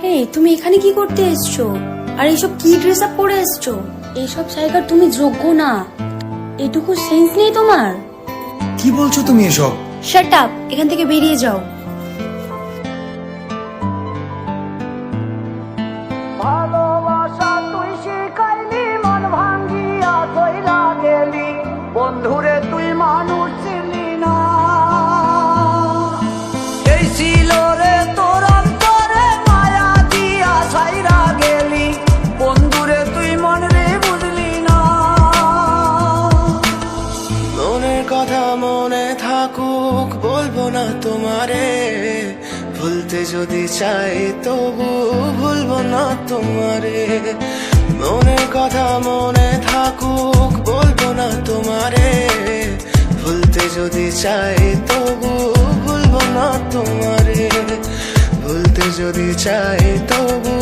এই তুমি এখানে কি করতে এসছো? আর এইসব কি ড্রেস আপ পরে এসছো? এইসব জায়গার তুমি যোগ্য না। এটুকু সেন্স নেই তোমার? কি বলছো তুমি এসব? শাট আপ, এখান থেকে বেরিয়ে যাও। ভালোবাসা তুই শিখাইলি, মন ভাঙ্গিয়া চইলা গেলি, বন্ধুরে তুই মানুষ ছিলি না। এই ছিল রে তোর অন্তরে মায়া দিয়া ছাইরা গেলি, বন্ধুরে তুই মন রে বুঝলি না। মনের কথা মনে থাকুক, বলবো না তোমারে, ভুলতে যদি চাই তবু ভুলবো না তোমারে। মনের কথা মনে থাকুক, বলবো না তোমারে, ভুলতে যদি চাই তবু ভুলবো না তোমারে। ভুলতে যদি চাই তবু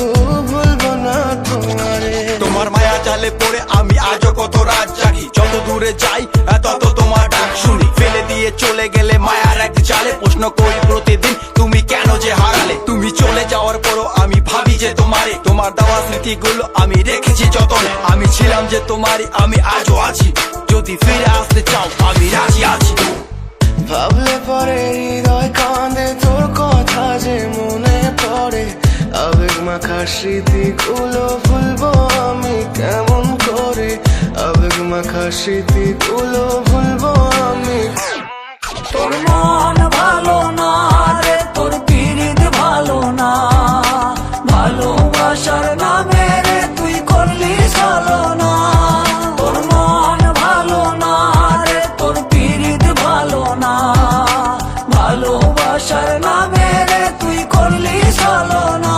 ভুলবো না তোমারে। তোমার মায়া জালে পড়ে আমি আজও কত রাত জাগি, যত দূরে যাই তত তোমার ডাক শুনি। ফেলে দিয়ে চলে গেলে মায়ার এক জালে, প্রশ্ন করি প্রতিদিন তুমি কেন যে হারালে। তুমি চলে যাওয়ার পরও আমি ভাবি যে তোমারে, তোমার দেওয়া স্মৃতিগুলো আমি রেখেছি যতনে। আমি ছিলাম যে তোমারই, আমি আজও আছি, যদি ফিরে আসতে চাও আমি রাজি আছি। ভাবলে পরে হৃদয় কাঁদে, তোর কথা যে মনে পড়ে, আবেগ মাখা স্মৃতিগুলো ভুলবো আমি কেমন করে। আবেগ মাখা স্মৃতিগুলো ভুলবো আমি। তোর মন ভালো না রে, তোর পীড়িত ভালো না, ভালোবাসার নামে রে তুই করলি ছলনা। তোর মন ভালো না রে, তোর পীড়িত ভালো না, ভালোবাসার নামে রে তুই করলি ছলনা।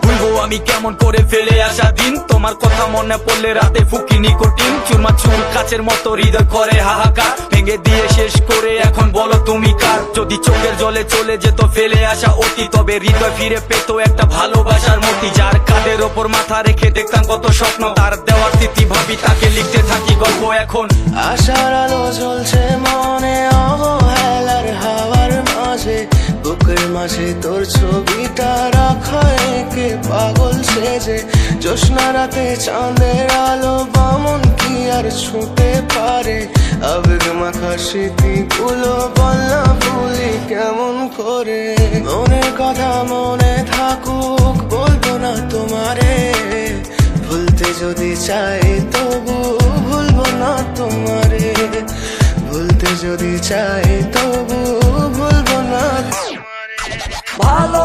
ভুলবো আমি কেমন করে ফেলে আসা দিন, তোমার কথা মনে পড়লে রাতে ফুকি নিকোটিন। চুরমা চুর কাচের মতো হৃদয় করে হাহাকার, ভেঙে দিয়ে শেষ করে এখন বলো তুমি কার। যদি চোখের জলে চলে যেত ফেলে আসা অতি, তবে হৃদয় ফিরে পেত একটা ভালোবাসার মতি। যার কাঁধের ওপর মাথা রেখে দেখতাম কত স্বপ্ন, তার দেওয়ার স্মৃতি ভাবি তাকে লিখতে থাকি গল্প এখন। আশার আলো জ্বলছে মনে অবহেলার হাওয়ার মাঝে, বুকের মাঝে তোর ছবিটা রাখা একে পাগল সেজে। জ্যোৎস্না রাতে চাঁদের আলো বামন কি আর ছুঁতে পারে। আবেগ মাখা স্মৃতিগুলো বল না ভুলি কেমন করে। মনের কথা মনে থাকুক, বলবো না তোমারে, ভুলতে যদি চাই তবু ভুলবো না তোমারে। ভুলতে যদি চাই তবু ভুলবো না তোমারে। ভালো